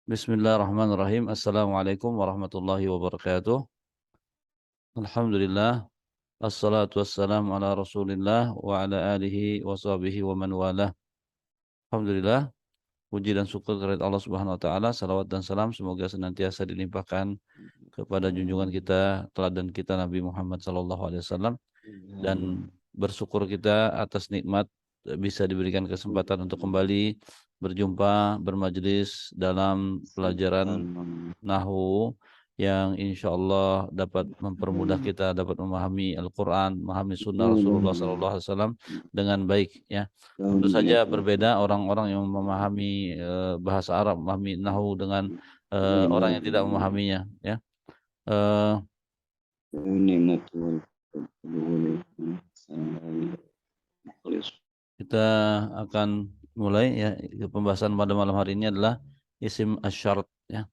Bismillahirrahmanirrahim. Assalamualaikum warahmatullahi wabarakatuh. Alhamdulillah. Assalatu wassalamu ala rasulillah wa ala alihi wa sahbihi wa man walah. Alhamdulillah. Puji dan syukur kepada Allah subhanahu wa ta'ala. Salawat dan salam semoga senantiasa dilimpahkan kepada junjungan kita, teladan kita Nabi Muhammad sallallahu alaihi wasallam. Dan bersyukur kita atas nikmat bisa diberikan kesempatan untuk kembali berjumpa, bermajelis dalam pelajaran Nahwu yang insya Allah dapat mempermudah kita dapat memahami Al-Quran, memahami Sunnah Rasulullah SAW dengan baik. Ya, tentu saja berbeda orang-orang yang memahami bahasa Arab, memahami Nahwu dengan orang yang tidak memahaminya. Ya, kita akan mulai ya pembahasan pada malam hari ini adalah isim asyarat. Ya.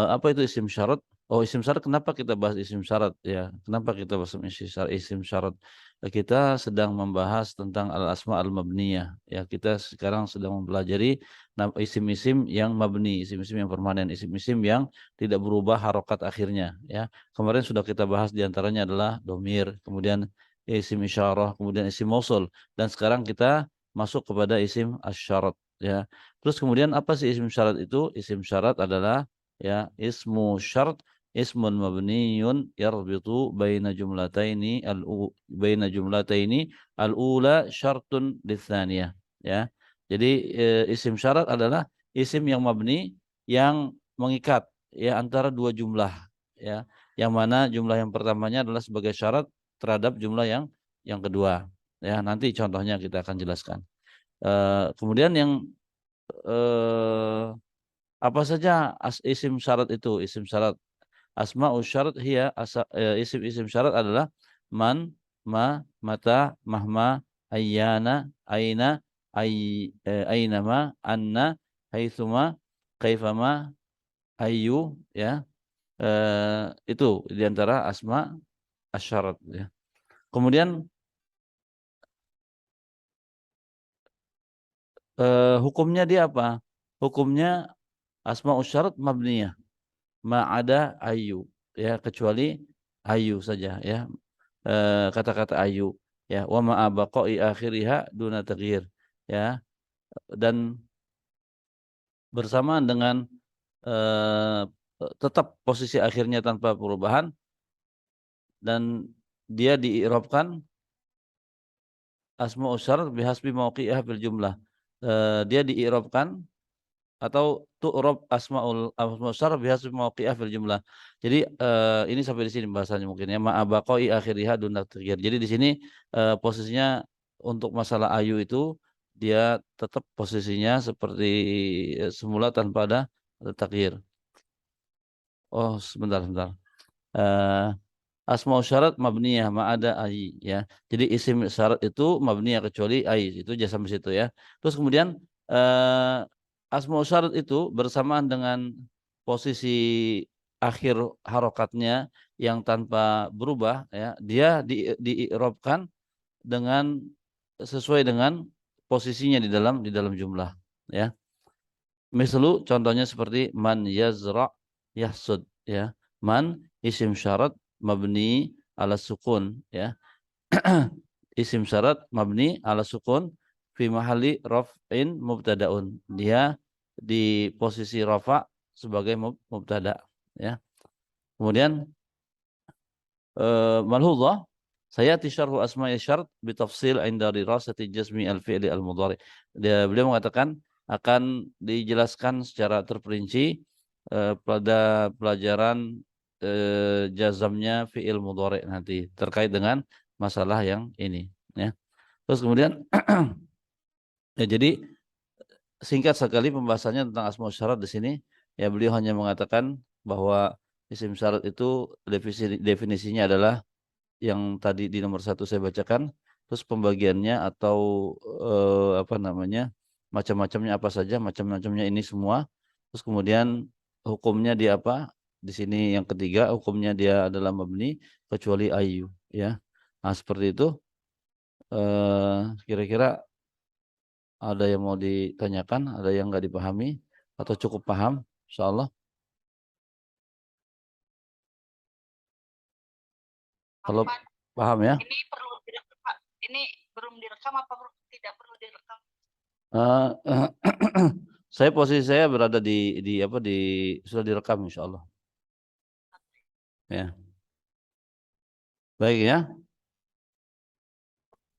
Apa itu isim syarat? Oh, isim syarat, kenapa kita bahas isim syarat ya? Kenapa kita bahas isim syarat? Kita sedang membahas tentang al-asma al-mabniyah ya. Kita sekarang sedang mempelajari isim-isim yang mabni, isim-isim yang permanen, isim-isim yang tidak berubah harokat akhirnya ya. Kemarin sudah kita bahas diantaranya adalah domir, kemudian isim isyarah, kemudian isim mausul, dan sekarang kita masuk kepada isim asyarat ya. Terus kemudian apa sih isim syarat itu? Isim syarat adalah ya ismu syarat ismun mabniyun yarbitu baina jumlataini al-ula syartun litsaniyah ya. Jadi isim syarat adalah isim yang mabni yang mengikat ya antara dua jumlah ya, yang mana jumlah yang pertamanya adalah sebagai syarat terhadap jumlah yang kedua ya. Nanti contohnya kita akan jelaskan. Kemudian yang apa saja isim syarat itu? Isim syarat asma'us syarat isim-isim syarat adalah man, ma, mata, mahma, ayyana, aina, ainama, anna, haitsuma, kaifama, ayyu ya. Itu diantara asma asyarat ya. Kemudian hukumnya dia apa? Hukumnya asma'us syarat mabniyah ada ayu ya, kecuali ayu saja ya. Kata-kata ayu ya, wa ma baqai akhiriha duna taghyir ya, dan bersamaan dengan eh, tetap posisi akhirnya tanpa perubahan, dan dia diirobkan asma usyarat bihasbi mauqi'ah bil jumlah. Dia diirobkan atau tu'rab asmaul syaraf bihasbi mauqi'ah fil jumlah. Jadi ini sampai di sini bahasanya mungkin ya, ma'abaqai akhiriha duna taghyir. Jadi di sini posisinya untuk masalah ayu itu dia tetap posisinya seperti semula tanpa ada taghyir. Oh, sebentar. Eh, Asmaul syarat mabniyah ada ai ya. Jadi isim syarat itu mabniyah kecuali ai. Itu aja sampai situ ya. Terus kemudian eh, asmaul syarat itu bersamaan dengan posisi akhir harokatnya yang tanpa berubah ya. Dia diirobkan dengan sesuai dengan posisinya di dalam jumlah ya. Mislu contohnya seperti man yazra yahsud ya. Man isim syarat mabni ala sukun ya. Isim syarat mabni ala sukun fi mahalli raf'in mubtadaun. Dia di posisi rafa sebagai mubtada ya. Kemudian malhudhah sayati syarhu asma'i syart bitafsil inda dirasati jazmi al-fi'li al-mudhari. Beliau mengatakan akan dijelaskan secara terperinci pada pelajaran jazamnya fi'il mudhari nanti terkait dengan masalah yang ini ya. Terus kemudian ya, jadi singkat sekali pembahasannya tentang asma syarat di sini ya. Beliau hanya mengatakan bahwa isim syarat itu definisinya adalah yang tadi di nomor 1 saya bacakan, terus pembagiannya atau apa namanya, macam-macamnya apa saja, macam-macamnya ini semua. Terus kemudian hukumnya dia apa? Di sini yang ketiga hukumnya dia adalah mabni kecuali ayu ya. Nah, seperti itu. Kira-kira ada yang mau ditanyakan, ada yang nggak dipahami? Atau cukup paham? Insyaallah. Kalau paham ya. Ini perlu direkam, Pak. Ini belum direkam apa tidak perlu direkam? Uh, posisi saya berada di apa di sudah direkam insyaallah. Ya. Baik ya.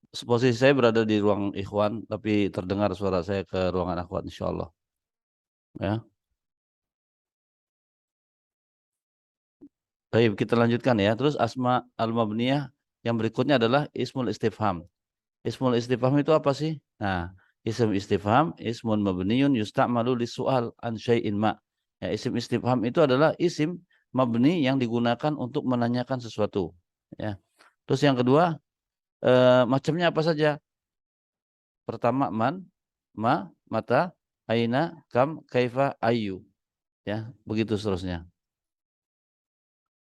Posisi saya berada di ruang ikhwan tapi terdengar suara saya ke ruangan akhwat insyaallah. Ya. Baik, kita lanjutkan ya. Terus asma al-mabniyah yang berikutnya adalah ismul istifham. Ismul istifham itu apa sih? Nah, isim istifham ismun mabniyun yusta'malu lisu'al an syai'in ma. Ya, isim istifham itu adalah isim mabni yang digunakan untuk menanyakan sesuatu. Ya. Terus yang kedua, macamnya apa saja? Pertama man, ma, mata, aina, kam, kaifa, ayu. Ya, begitu seterusnya.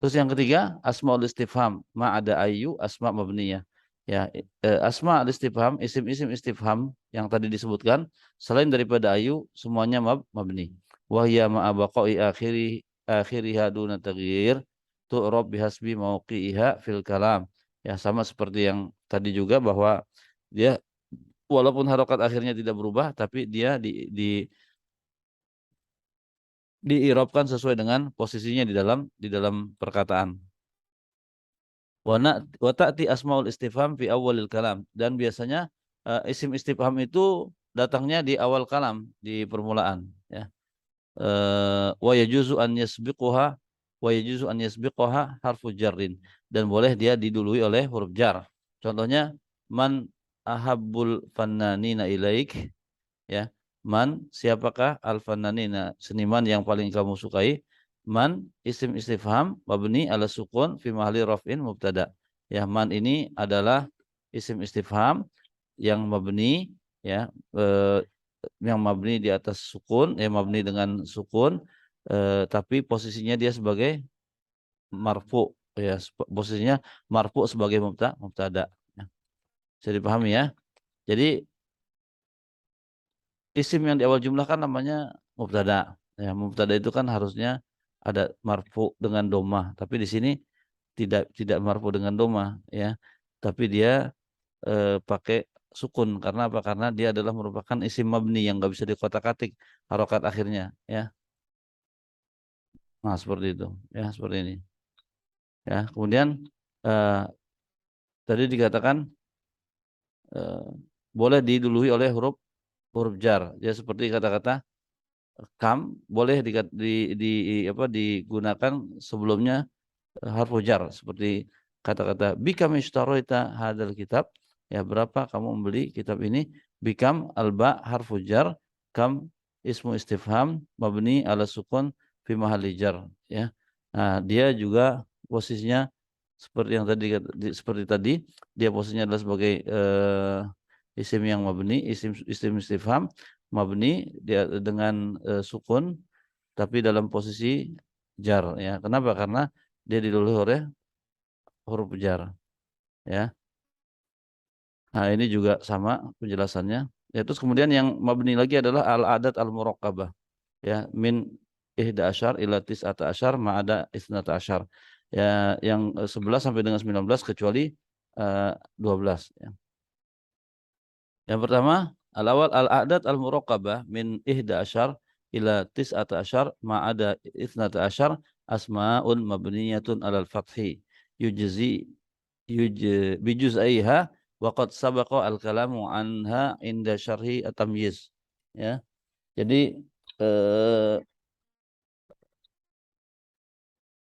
Terus yang ketiga, asmaul istifham, ma ada ayu, asma mabniyah. Ya, asma al-istifham, isim-isim istifham yang tadi disebutkan, selain daripada ayu, semuanya mabni. Wahya ma'a baqa'i akhiriha duna taghyir, tu'rab bihasbi mauqi'iha fil kalam. Ya, sama seperti yang tadi juga bahwa dia walaupun harokat akhirnya tidak berubah, tapi dia diirobkan sesuai dengan posisinya di dalam perkataan. Wa ta'ti asmaul istifham fi awalil kalam, dan biasanya isim istifham itu datangnya di awal kalam, di permulaan ya. Wa yajuzu an yasbiquha harfu jarrin, dan boleh dia didului oleh huruf jar. Contohnya man ahabbul fannanina ilaik, ya. Man, siapakah al-fannanina, seniman yang paling kamu sukai? Man isim istifham mabni ala sukun fi mahalli raf'in mubtada. Ya, man ini adalah isim istifham yang mabni, ya, yang mabni di atas sukun, ya, mabni dengan sukun, tapi posisinya dia sebagai marfu, ya, posisinya marfu sebagai mubtada. Ya. Bisa dipahami ya. Jadi isim yang di awal jumlah kan namanya mubtada. Ya, mubtada itu kan harusnya ada marfu dengan domah, tapi di sini tidak marfu dengan domah, ya. Tapi dia pakai sukun karena apa? Karena dia adalah merupakan isim mabni yang nggak bisa dikotak-katik harokat akhirnya, ya. Nah, seperti itu, ya, seperti ini. Ya, kemudian eh, tadi dikatakan eh, boleh didului oleh huruf huruf jar. Ya, seperti kata-kata kam boleh apa digunakan sebelumnya harfu jar, seperti kata-kata bikam ishtaroita hadal kitab, ya, berapa kamu membeli kitab ini. Bikam alba harfu jar, kam ismu istifham mabni ala sukun fi mahalli jar, ya. Nah, dia juga posisinya seperti yang tadi, seperti tadi dia posisinya adalah sebagai isim yang mabni, isim istifham mabni dia dengan sukun tapi dalam posisi jar, ya. Kenapa? Karena dia didahului oleh huruf jar, ya. Nah, ini juga sama penjelasannya. Ya, terus kemudian yang mabni lagi adalah al-adat al-murakkabah, ya, min ihda asyar ila tis'ata asyar ma'ada isnata asyar. Ya, yang 11 sampai dengan 19 kecuali 12, ya. Yang pertama, al-awal al-adat al-murakkabah min ihda asyar ila tis'ata asyar ma'ada isnata asyar asma'un mabniyatun alal fathi yujzi bijuz'aiha wa qad sabaqa al-kalamu anha inda syarhi at-tamyiz, ya. Jadi eh,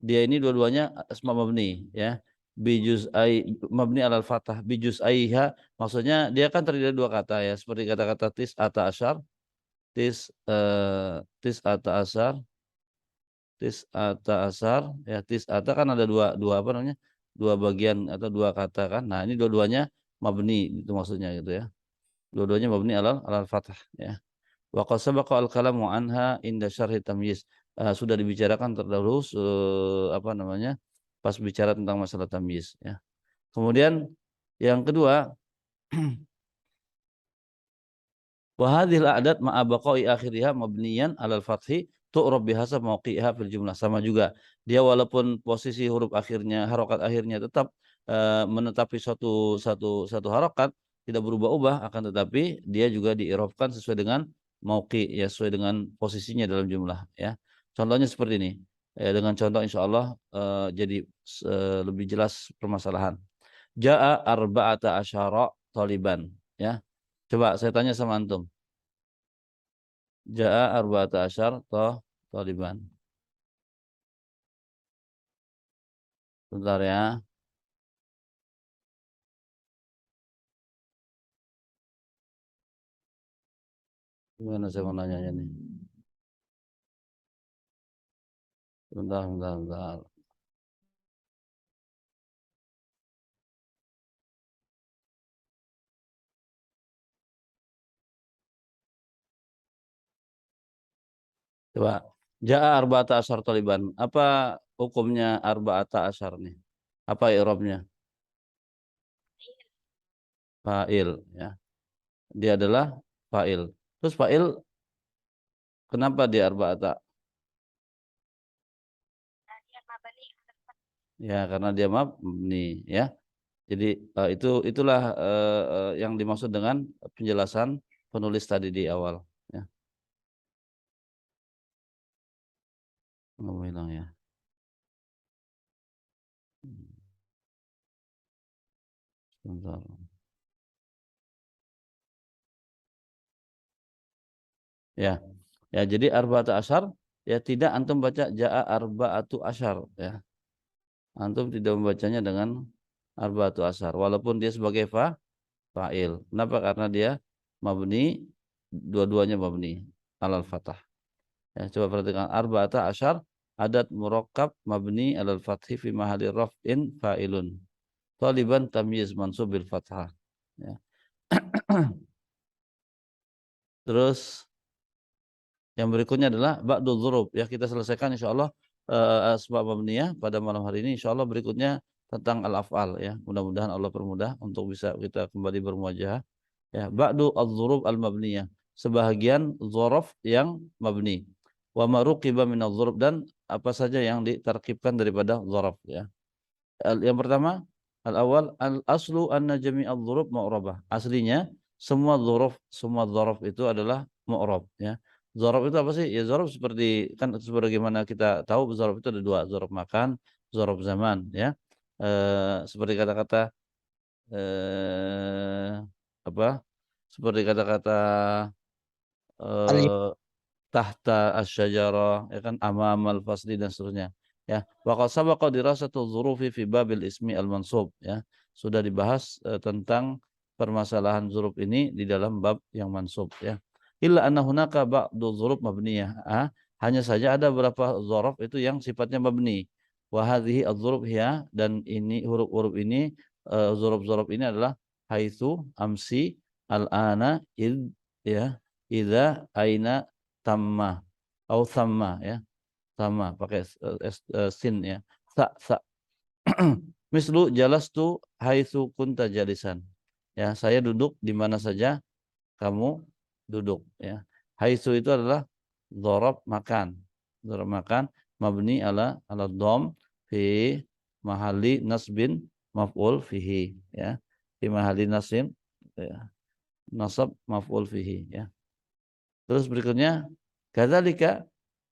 dia ini dua-duanya asma mabni, ya. Bijuz'ai mabni alal fathah, bijuz'aiha maksudnya dia kan terdiri dari dua kata, ya, seperti kata-kata tis'ata asyar, tis'ata asyar, tis'ata asyar, ya, tis'ata kan ada dua dua apa namanya? Dua bagian atau dua kata kan. Nah, ini dua-duanya mabni itu maksudnya gitu, ya. Dua-duanya mabni alal fathah, ya. Wa qad sabaqa al-kalamu anha inda syarhi tamyiz. Sudah dibicarakan terdahulu apa namanya? Pas bicara tentang masalah tamyiz, ya. Kemudian yang kedua, Wa hadhil a'dad ma'a baqa'i akhiriha mabniyan 'alal fathi tu'rab bihasab mawqi'iha fil jumlah. Sama juga. Dia walaupun posisi huruf akhirnya, harokat akhirnya tetap menetapi satu harokat, tidak berubah-ubah, akan tetapi dia juga diirofkan sesuai dengan mauqi, ya, sesuai dengan posisinya dalam jumlah, ya. Contohnya seperti ini. Dengan contoh insyaallah jadi lebih jelas permasalahan. Ja'a arba'ata asyara taliban, ya. Coba saya tanya sama antum. Ja'a arba'ata asyar taliban. Bentar ya. Gimana saya mau nanya nih? Bentar. Coba. Ja'a arba'ata asyar taliban. Apa hukumnya arba'ata asyar nih? Apa i'rabnya? Fa'il, ya. Dia adalah fa'il. Terus fa'il kenapa dia arba'ata? Dia mabani Ya, karena dia mabni, ya. Jadi itulah yang dimaksud dengan penjelasan penulis tadi di awal, ya. Nggak hilang ya. Sebentar. Ya. Ya, jadi arba'atu asyar ya tidak antum baca ja'a arba'atu asyar, ya. Antum tidak membacanya dengan arba'atu asyar walaupun dia sebagai fa'il. Kenapa? Karena dia mabni, dua-duanya mabni alal fathah. Ya, coba perhatikan arba'ata asyar adat murakkab mabni alal fathi fi mahalli raf'in fa'ilun. Taliban tamyiz mansub bil fathah. Ya. Terus yang berikutnya adalah ba'dul dzurub. Ya, kita selesaikan insyaallah asma mabniyah pada malam hari ini. Insyaallah berikutnya tentang al-af'al, ya. Mudah-mudahan Allah permudah untuk bisa kita kembali bermuajahah. Ya, ba'du adz-dzurub al-mabniyah. Sebahagian dzaraf yang mabni. Wa ma ruqiba min adz-dzurub, dan apa saja yang ditarkibkan daripada dzaraf, ya. Yang pertama, al-awwal al-aslu anna jami'adz dzurub mu'rabah. Aslinya semua dzaraf itu adalah mu'rab, ya. Dzaraf itu apa sih? Ya dzaraf seperti kan sebagaimana kita tahu dzaraf itu ada dua, dzaraf makan, dzaraf zaman, ya. Seperti kata-kata eh apa? Seperti kata-kata Al- eh tahta asyajarah, ya kan, amamal fasli dan seterusnya, ya. Wa qad sabaqa dirasatul dzurufi fi babil ismi al mansub, ya. Sudah dibahas tentang permasalahan zuruf ini di dalam bab yang mansub, ya. Illa anna hunaka ba'du dzuruf mabniyah, hanya saja ada beberapa dzaraf itu yang sifatnya mabni. Wa hadhihi adz-dzuruf hiya, dan ini huruf-huruf ini, dzuruf-dzuruf ini adalah haitsu, amsi, al-ana, id, ya, idza, aina, tamma atau thamma, ya, sama pakai sin, ya, sa. Mislu jalastu haitsu kunta jalisan, ya, saya duduk di mana saja kamu duduk, ya. Haitsu itu adalah dzaraf makan mabni ala dhom fi mahalli nasbin maf'ul fihi, ya, fi mahalli nasbin, ya, nasab maf'ul fihi, ya. Terus berikutnya kadzalika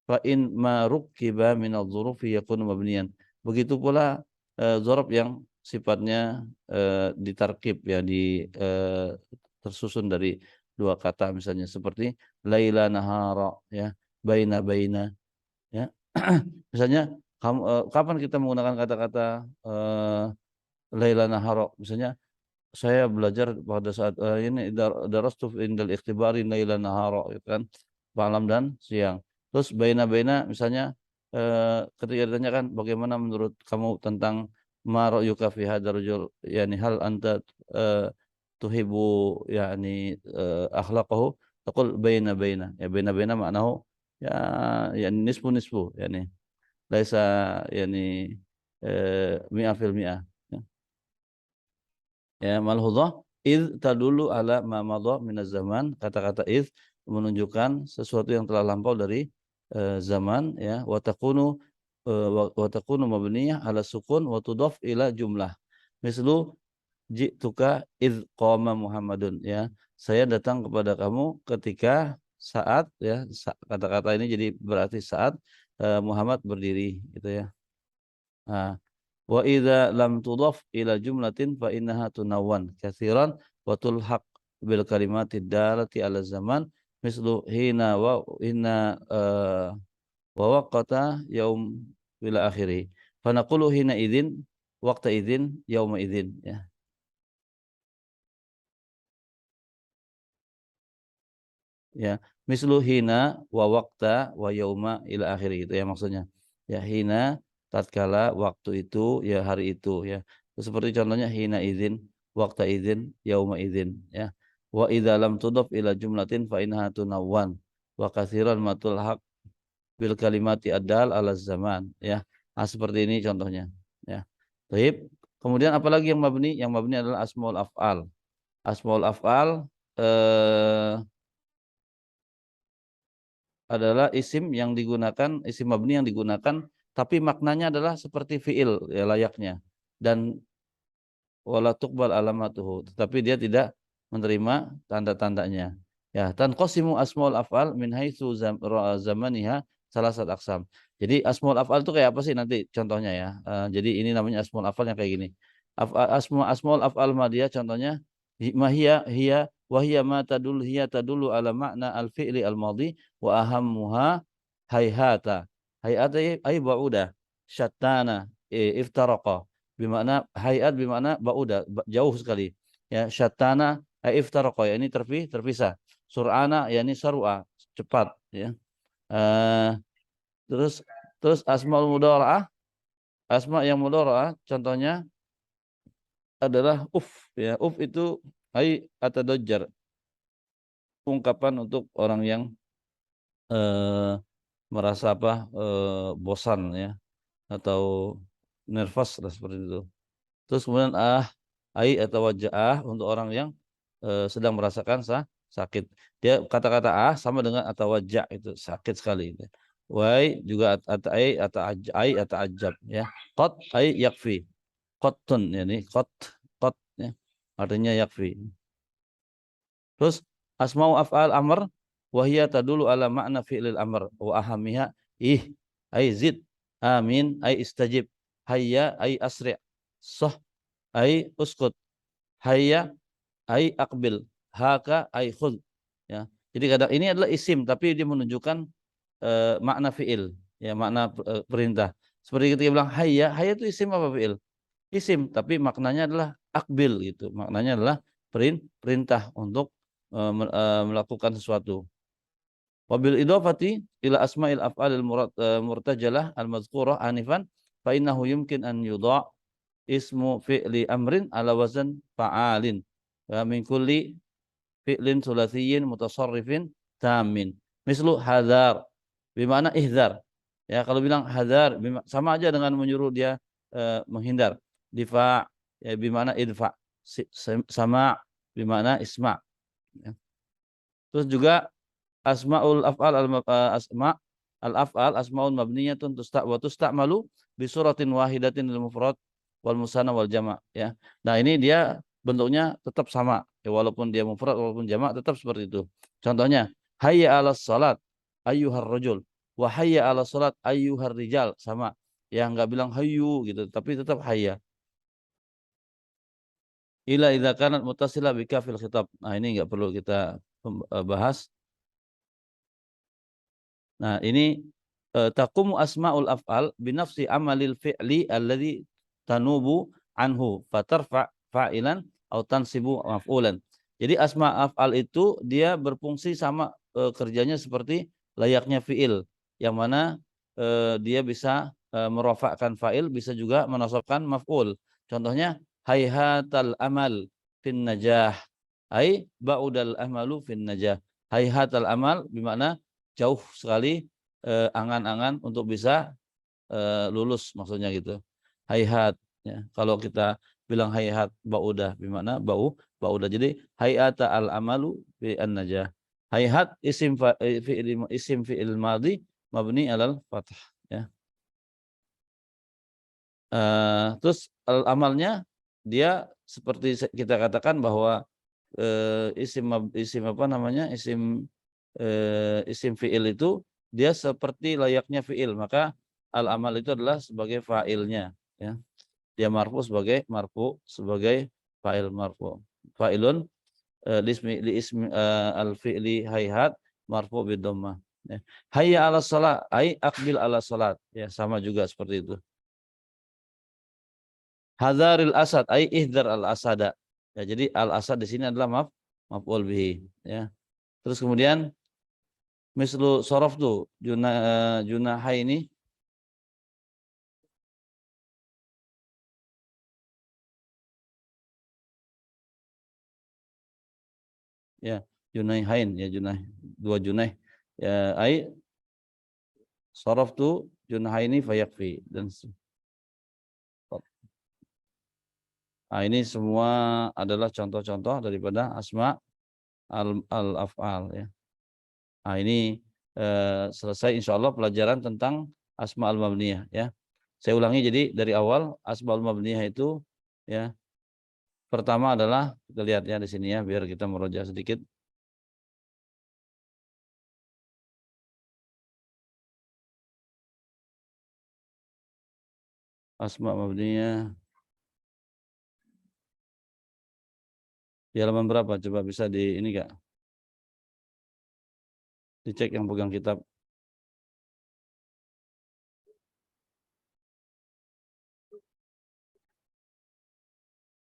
fa in ma rukkiba min adz-dzurufi yakunu mabniyan. Begitu pula dzaraf yang sifatnya ditarkib, ya, tersusun dari dua kata, misalnya seperti laila nahara, ya, baina, ya. Misalnya kamu kapan kita menggunakan kata-kata laila nahara, misalnya saya belajar pada saat ini darastu indal ikhtibari laila nahara, gitu kan, malam dan siang. Terus baina misalnya ketika ditanyakan bagaimana menurut kamu tentang ma ra'yuka fi hadzal rajul, yani hal anta eh, tuhibu, yani akhlaqahu, taqul baina, ya, baina maknahu, ya, yani nisfu yani laisa, yani mi'a fil mi'ah, ya. Ya, malhudhah Id tadulu ala ma madha minaz zaman. Kata-kata id menunjukkan sesuatu yang telah lampau dari zaman, ya. Wa takunu mabniyah ala sukun wa tudhaf ila jumlah. Mislu ji'tuka id qama Muhammadun, ya. Saya datang kepada kamu ketika saat, ya. Kata-kata ini jadi berarti saat Muhammad berdiri, gitu ya. Nah, wa idza lam tudhaf ila jumlatin fa innaha tunawwan katsiran wa tulhaq bil kalimatid dalati ala zaman mislu hina wa inna wa waqata yaum ila akhirih. Fa naqulu hina idzin waqta idzin yauma idzin, ya. Ya, mislu hina wa waqta wa yauma ila akhirih, itu ya maksudnya. Ya, hina tatkala, waktu itu, ya hari itu, ya. Seperti contohnya hina idzin, waqta idzin, yauma idzin, ya. Wa idza lam tudaf ila jumlatin fa innaha tunawwan wa katsiran ma tulhaq bil kalimati adal ala zaman, ya. Nah, seperti ini contohnya, ya. Baik. Kemudian apalagi yang mabni? Yang mabni adalah asmaul af'al. Asmaul af'al adalah isim yang digunakan, isim mabni yang digunakan tapi maknanya adalah seperti fiil, ya, layaknya, dan wala tuqbal alamatuhu, tetapi dia tidak menerima tanda-tandanya. Ya, tanqasimu asmaul af'al min haitsu zamaniha salasat aqsam. Jadi asmaul af'al itu kayak apa sih nanti contohnya, ya. Jadi ini namanya asmaul af'al yang kayak gini. Asmaul af'al madiyah contohnya hiya wa hiya ma tadullu ala makna al-fi'li al-madhi wa ahammuha hayhata. Hayhata ay ba'uda, syattana, iftaraqa. Bimakna hayat, bimakna ba'uda, jauh sekali. Ya, syattana ay iftaraqa, ya, ini terpisah. Sur'ana yakni sar'a, cepat, ya. Terus asmaul mudhara'ah, asma yang mudhara'ah contohnya adalah ya. Itu ay atadajjar, ungkapan untuk orang yang merasa bosan, ya, atau nervous lah, seperti itu. Terus kemudian ai atau wajah untuk orang yang sedang merasakan sakit. Dia kata-kata sama dengan atau wajah, itu sakit sekali. Wai juga ai atau ajab, ya. Qat ai yakfi. Qattun, yani qat, ya. Artinya yakfi. Terus asma'u af'al amr wahia tadulu ala makna fi'lil amr wa ahamiha ay zid, amin ay istajib, hayya ay asri', sah ay uskut, hayya ay aqbil, haka ay khudh, ya. Jadi kadang ini adalah isim tapi dia menunjukkan makna fi'il, ya, makna perintah. Seperti kita bilang hayya itu isim apa fi'il? Isim, tapi maknanya adalah akbil, gitu. Maknanya adalah perintah untuk melakukan sesuatu. Wabil idhafati ila asma'il af'alil murtajalah al-mazkurah anifan fa innahu yumkin an yudha' ismu fi'li amrin ala wazan fa'alin wa min kulli fi'lin sulasiyyin mutasarrifin tamin. Mislu hadar bimana ihzar. Ya, kalau bilang hadar sama aja dengan menyuruh dia menghindar. Difa, ya, bimana idfa. Sama bimana isma. Ya. Terus juga asmaul af'al al-af'al asmaul mabniyatun tusta'malu bi suratin wahidatin lil mufrad wal musanna wal jama', ya. Nah, ini dia bentuknya tetap sama, ya, walaupun dia mufrad walaupun jama' tetap seperti itu. Contohnya hayya 'alas salat ayyuhar rajul wa hayya 'alas salat ayyuhar rijal, sama. Ya, enggak bilang hayyu gitu, tapi tetap hayya. Ila idza kanat muttasila bi kafil khitab. Nah, ini enggak perlu kita bahas. Nah, ini taqumu asmaul af'al binafsi amalil fi'li alladhi tanubu anhu fatarfa fa'ilan atau tansibu maf'ulan. Jadi asma af'al itu dia berfungsi sama kerjanya seperti layaknya fi'il, yang mana dia bisa merofakkan fa'il, bisa juga menasabkan maf'ul. Contohnya hayhatal amal fin najah, ai ba'udal amalu fin najah. Hayhatal amal bermakna jauh sekali angan-angan untuk bisa lulus, maksudnya gitu. Hayhat, ya. Kalau kita bilang hayhat baudah bimana baudah. Jadi hayata al amalu bi an najah. Hayhat isim fi'il madhi mabni alal fathah ya. Terus amalnya dia seperti kita katakan bahwa isim apa namanya isim fi'il itu dia seperti layaknya fi'il, maka al amal itu adalah sebagai fa'ilnya ya. Dia marfu sebagai fa'il marfu. Fa'ilun li ismi al fi'li hayhat marfu bid dhammah ya. Hayya 'alas shalah ai aqbil 'alas salat ya, sama juga seperti itu. Hadzaril asad ai ihdar al asada. Ya, jadi al asad di sini adalah maf'ul bihi ya. Terus kemudian mislu saraftu junahaini ya, junaihain ya, dua junaih ya, ai saraftu junahaini fayakfi dan ini semua adalah contoh-contoh daripada asma al-af'al ya. Ini selesai insyaallah pelajaran tentang asma al-mabniyah ya. Saya ulangi, jadi dari awal asma al-mabniyah itu ya, pertama adalah kita lihat ya di sini ya biar kita meroja sedikit. Asma mabniyah di halaman berapa? Coba bisa di ini enggak? Dicek yang pegang kitab.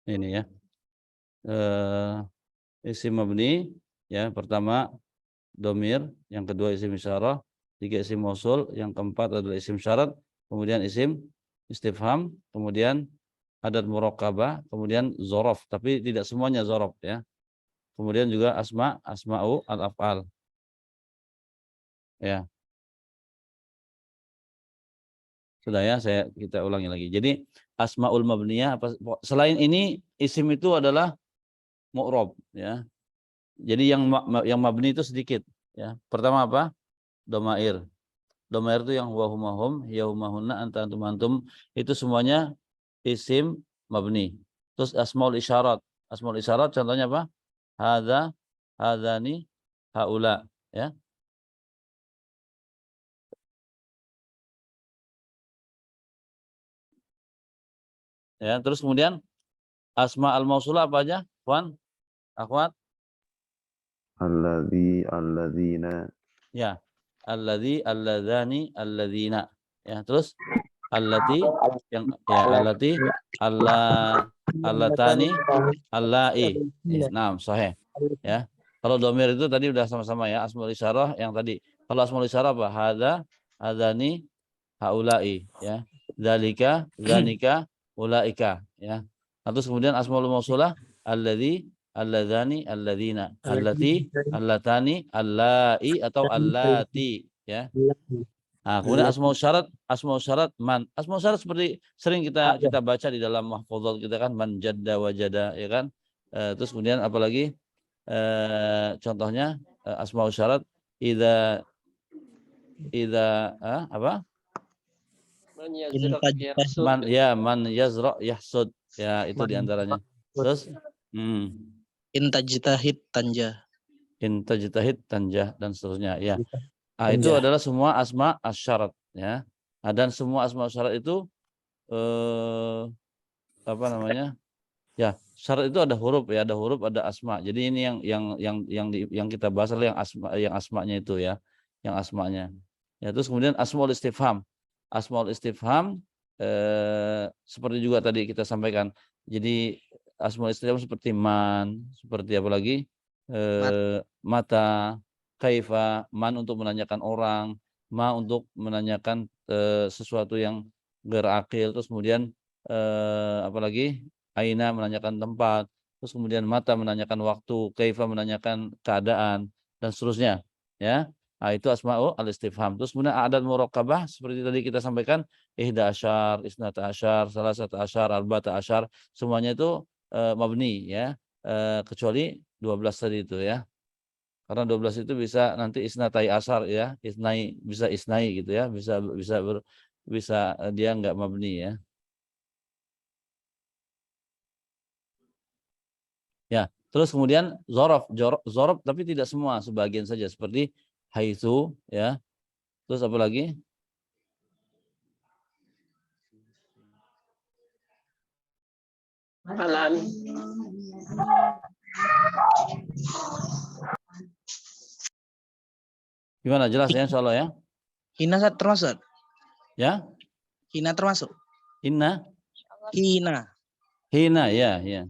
Ini ya. Isim mabni ya, pertama domir, yang kedua isim isyarah, tiga isim mausul, yang keempat adalah isim syarat, kemudian isim istifham, kemudian adat murakkabah, kemudian zorof, tapi tidak semuanya zorof ya. Kemudian juga asma'u al-af'al. Ya. Sudah ya, kita ulangi lagi. Jadi asmaul mabniyah selain ini isim itu adalah mu'rob ya. Jadi yang mabni itu sedikit ya. Pertama apa? Domair. Domair itu yang wahumahum, yaumahunna, anta antum antum, itu semuanya isim mabni. Terus asmaul isyarat. Asmaul isyarat contohnya apa? Hadza, hadzani, haula ya. Ya, terus kemudian asma al-mausulah apa aja? Wan, akhwat? Alladzi, alladzina. Ya. Alladzi, alladzani, alladzina. Ya, terus allati yang ya allati, allatani, allai. Ya, nah, sahih. Ya. Kalau domir itu tadi udah sama-sama ya, asmaul isyarah yang tadi. Kalau asmaul isyarah apa? Hadza, hadzani, haulai ya. Dzalika, dzanika, ulaika ya. Terus kemudian asmaul mausulah alladzi, alladzani, alladzina, allati, allatani, allai atau allati ya. Nah, kemudian asmaul syarat man. Asmaul syarat seperti sering kita baca di dalam mahfuzat kita kan, man jadda wajada ya kan. Terus kemudian apalagi contohnya asmaul syarat idza apa? Man yazra yahsud ya, itu diantaranya. Terus intajtahid tanja. Intajtahid tanjah dan seterusnya ya. Itu adalah semua asma asyarat ya. Dan semua asma asyarat itu apa namanya? Ya, syarat itu ada huruf ya, ada huruf, ada asma. Jadi ini yang kita bahas adalah yang asmanya itu ya, yang asmanya. Ya, terus kemudian asmaul istifham. Asmaul istifham seperti juga tadi kita sampaikan. Jadi asmaul istifham seperti man, seperti apa lagi? Mata, kaifa, man untuk menanyakan orang, ma untuk menanyakan sesuatu yang gerakil, terus kemudian apalagi aina menanyakan tempat, terus kemudian mata menanyakan waktu, kaifa menanyakan keadaan dan seterusnya ya. Nah, itu asma'ul al-istifham. Terus kemudian a'dad murakkabah seperti tadi kita sampaikan, ihda asyar, isnata asyar, salasata asyar, arba'ata asyar, semuanya itu mabni ya. Kecuali 12 tadi itu ya. Karena 12 itu bisa nanti isnatai asyar ya, isnai bisa isnai gitu ya, bisa dia enggak mabni ya. Ya, terus kemudian zorof tapi tidak semua, sebagian saja seperti haitsu ya. Terus apa lagi? Alan. Gimana, jelas ya insyaallah ya? Hina termasuk. Ya? Hina termasuk. Inna? Hina. Hina ya, ya.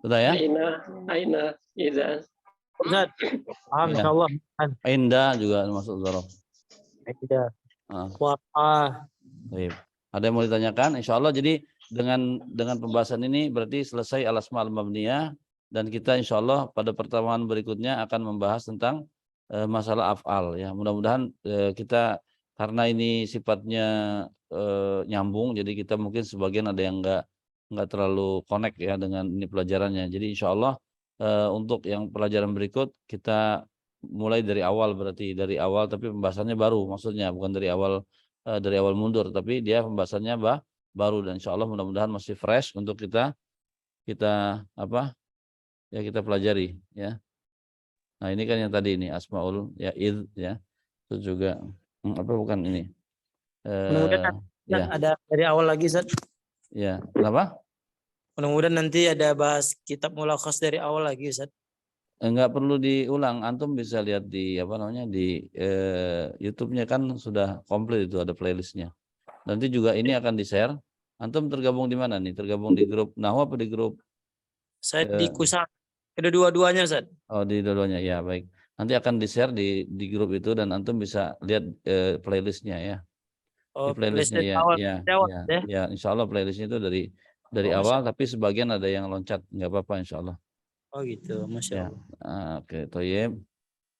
Sudah ya? Aina, idza. Ustaz, paham Ya. insyaallah. Inda juga masuk zorof. Tidak. Ah. Wah, Baik. Ada yang mau ditanyakan? Insya Allah. Jadi dengan pembahasan ini berarti selesai al-asma al-mabniyah, dan kita insya Allah pada pertemuan berikutnya akan membahas tentang masalah af'al ya. Mudah-mudahan kita, karena ini sifatnya nyambung, jadi kita mungkin sebagian ada yang nggak terlalu connect ya dengan ini pelajarannya. Jadi insya Allah untuk yang pelajaran berikut kita mulai dari awal, berarti dari awal tapi pembahasannya baru, maksudnya bukan dari awal mundur, tapi dia pembahasannya baru, dan insya Allah mudah-mudahan masih fresh untuk kita apa ya, kita pelajari ya. Nah ini kan yang tadi ini asmaul ya, id ya, itu juga apa bukan ini mudah-mudahan ya ada dari awal lagi, Ustaz. ya. Kenapa? Mudah-mudahan nanti ada bahas kitab mulakhas dari awal lagi, Ustaz. Enggak perlu diulang, antum bisa lihat di apa namanya di YouTube-nya kan sudah komplit, itu ada playlistnya. Nanti juga ini akan di-share. Antum tergabung di mana nih? Tergabung di grup Nahwu apa di grup? Saya di Kusa. Kedua-duanya, Ustaz. Oh, di dua-duanya ya, baik. Nanti akan di-share di grup itu, dan antum bisa lihat playlistnya ya. Di Oh, playlistnya playlist ya, awal. ya, Awal, ya, ya. Insya Allah playlistnya itu dari Oh, awal, tapi sebagian ada yang loncat, nggak apa-apa insya Allah. Oh gitu, Masya Ya, Allah. oke, toyib.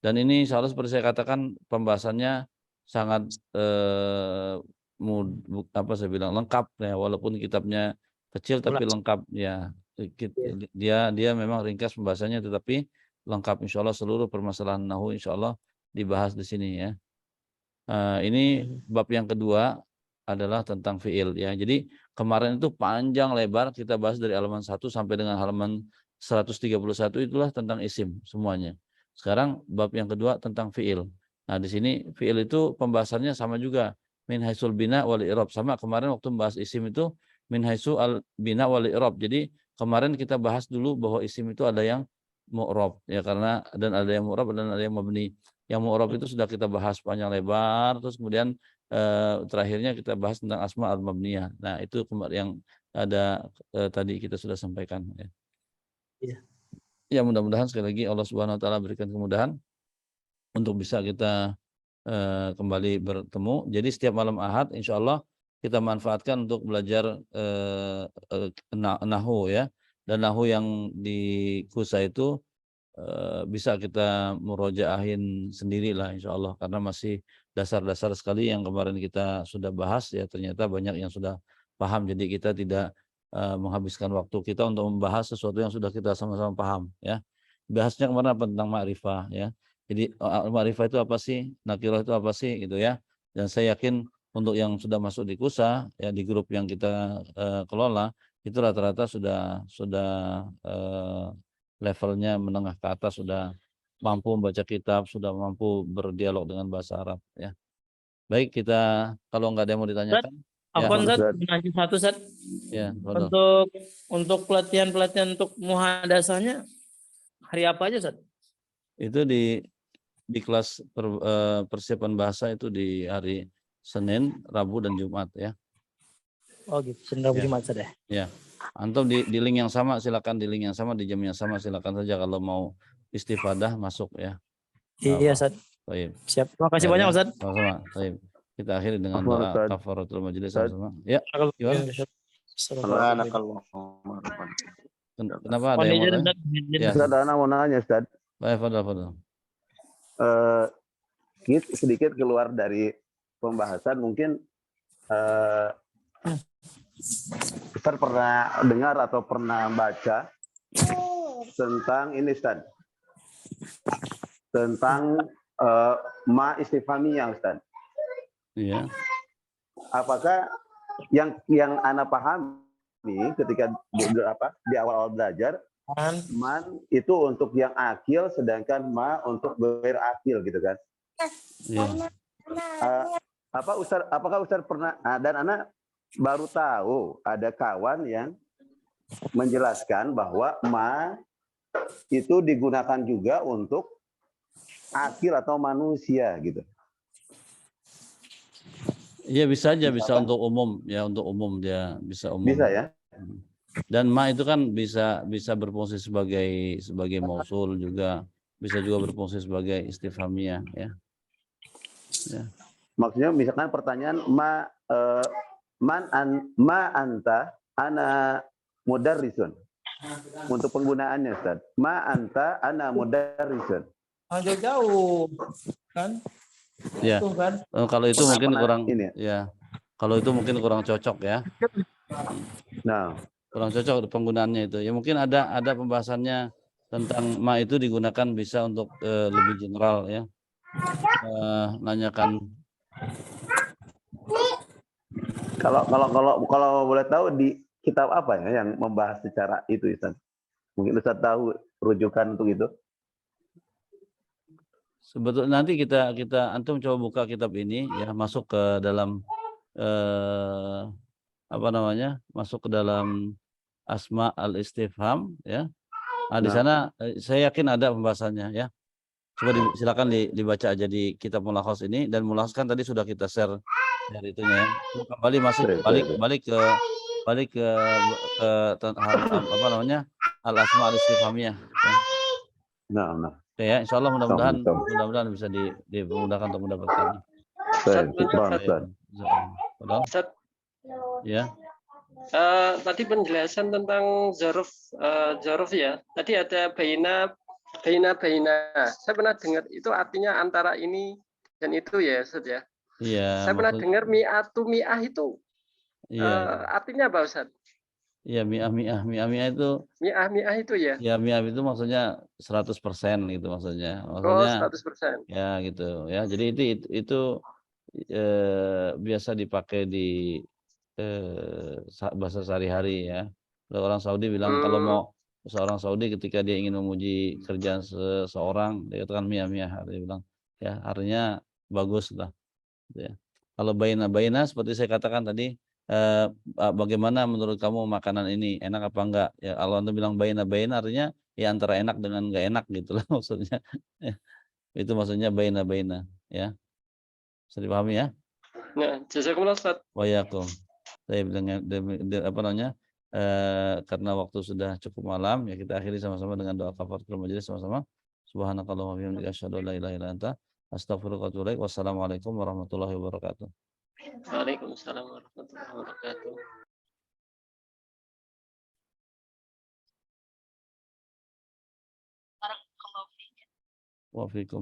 Dan ini insya Allah seperti saya katakan pembahasannya sangat apa saya bilang lengkap ya, walaupun kitabnya kecil tapi lengkap ya. Dia memang ringkas pembahasannya, tetapi lengkap insya Allah. Seluruh permasalahan nahwu insya Allah dibahas di sini ya. Ini bab yang kedua adalah tentang fiil ya. Jadi kemarin itu panjang lebar kita bahas dari halaman 1 sampai dengan halaman 131, itulah tentang isim semuanya. Sekarang bab yang kedua tentang fiil. Nah, di sini fiil itu pembahasannya sama juga, min haitsul bina wal i'rab. Sama kemarin waktu membahas isim itu min haitsu al bina wal i'rab. Jadi kemarin kita bahas dulu bahwa isim itu ada yang mu'rab ya, karena dan ada yang mu'rab dan ada yang mabni. Yang mu'rab itu sudah kita bahas panjang lebar, terus kemudian terakhirnya kita bahas tentang asma al-mabniyah. Nah, itu yang ada tadi kita sudah sampaikan ya. Iya. Ya, mudah-mudahan sekali lagi Allah Subhanahu wa taala berikan kemudahan untuk bisa kita kembali bertemu. Jadi setiap malam Ahad insya Allah kita manfaatkan untuk belajar nahwu ya. Dan nahwu yang di Kusa itu bisa kita murojaahin sendirilah insya Allah, karena masih dasar-dasar sekali yang kemarin kita sudah bahas ya. Ternyata banyak yang sudah paham, jadi kita tidak menghabiskan waktu kita untuk membahas sesuatu yang sudah kita sama-sama paham ya. Bahasnya kemarin apa tentang ma'rifah ya. Jadi ma'rifah itu apa sih, nakirah itu apa sih gitu ya. Dan saya yakin untuk yang sudah masuk di Kusa ya, di grup yang kita kelola itu rata-rata sudah levelnya menengah ke atas, sudah mampu membaca kitab, sudah mampu berdialog dengan bahasa Arab ya. Baik, kita kalau nggak ada yang mau ditanyakan. Afwan, Ustaz, nanya satu, Ustaz. Ya, Untuk pelatihan untuk muhadasahnya hari apa aja, Ustaz? itu di kelas persiapan bahasa itu di hari Senin, Rabu dan Jumat ya. Oh gitu, Senin, Rabu, Jumat, Ustaz ya. Ya. Antum di link yang sama, silakan di link yang sama, di jam yang sama, silakan saja kalau mau istifadah masuk ya. Iya, Ustaz. Baik. Siap. Terima kasih banyak, Ustaz. Sama-sama. Baik. Kita akhiri dengan doa kafaratul majelis sama-sama. Ya. Gimana? Kenapa ada yang mau nanya? Ustaz, Ana mau nanya, Ustaz. Baik, fadal. Sedikit keluar dari pembahasan, mungkin Ustaz pernah dengar atau pernah baca tentang ini, Ustaz, tentang ma istifhamiyah, Ustaz. Iya. Apakah yang Ana pahami ketika di awal-awal belajar, man itu untuk yang akil, sedangkan ma untuk ghair akil, gitu kan? Iya. Apakah Ustaz pernah, dan Ana baru tahu ada kawan yang menjelaskan bahwa ma itu digunakan juga untuk akil atau manusia, gitu. Iya, bisa aja, bisa Misalkan, untuk umum ya, untuk umum dia bisa umum. bisa ya? Dan ma itu kan bisa berfungsi sebagai mausul juga, bisa juga berfungsi sebagai istifhamiyah ya. Ya. Maksudnya misalkan pertanyaan ma anta ana mudarrisun. Untuk penggunaannya, Ustaz. Ma anta ana mudarrisun. Jauh-jauh kan? Ya. Itu kan. Kalau itu mungkin kurang ini ya. Kalau itu mungkin kurang cocok ya. Nah, Kurang cocok penggunaannya itu. Ya mungkin ada pembahasannya tentang ma itu digunakan bisa untuk lebih general ya. Nanyakan. Kalau boleh tahu di kitab apa ya yang membahas secara itu, Ustaz? Mungkin Ustaz tahu rujukan untuk itu. Sebetulnya nanti kita antum coba buka kitab ini ya, masuk ke dalam masuk ke dalam asma al-istifham ya. Di sana saya yakin ada pembahasannya ya. Coba silakan dibaca aja di kitab Mulakhas ini, dan Mulakhas kan tadi sudah kita share dari itunya ya. Kembali balik ke al-asma al-istifhamiyah ya. Nah. Oke ya, insya Allah mudah-mudahan bisa dimudahkan untuk mendapatkannya. Ustaz, Ya. tadi penjelasan tentang zaruf ya. Tadi ada baina. Saya pernah dengar itu artinya antara ini dan itu ya, Ustaz ya. Iya. Saya pernah dengar mi'ah itu. Iya. Artinya apa, Ustaz? Iya, mi'ah itu. Mi'ah itu ya. Ya, mi'ah itu maksudnya 100% gitu maksudnya. Oh, 100%. Ya gitu ya. Jadi itu biasa dipakai di bahasa sehari-hari ya. Orang Saudi bilang kalau mau seorang Saudi ketika dia ingin memuji kerjaan seseorang, dia katakan mi'ah. Dia bilang ya artinya bagus lah. Gitu ya. Kalau baina seperti saya katakan tadi, bagaimana menurut kamu makanan ini, enak apa enggak? Ya kalau Anda bilang baina artinya ya antara enak dengan enggak enak gitu lah maksudnya. Itu maksudnya baina ya. Bisa dipahami ya? Nah, jazakumullah, Ustaz. Wayakum. Saya dengan karena waktu sudah cukup malam ya, kita akhiri sama-sama dengan doa kafaratul majelis sama-sama. Subhanakallahumma wa bihamdika asyhadu an la ilaha illa anta astaghfiruka wa atubu ilaik. Wassalamualaikum warahmatullahi wabarakatuh. Waalaikumsalam warahmatullahi wabarakatuh. Barakallahu fiik. Wa fiikum.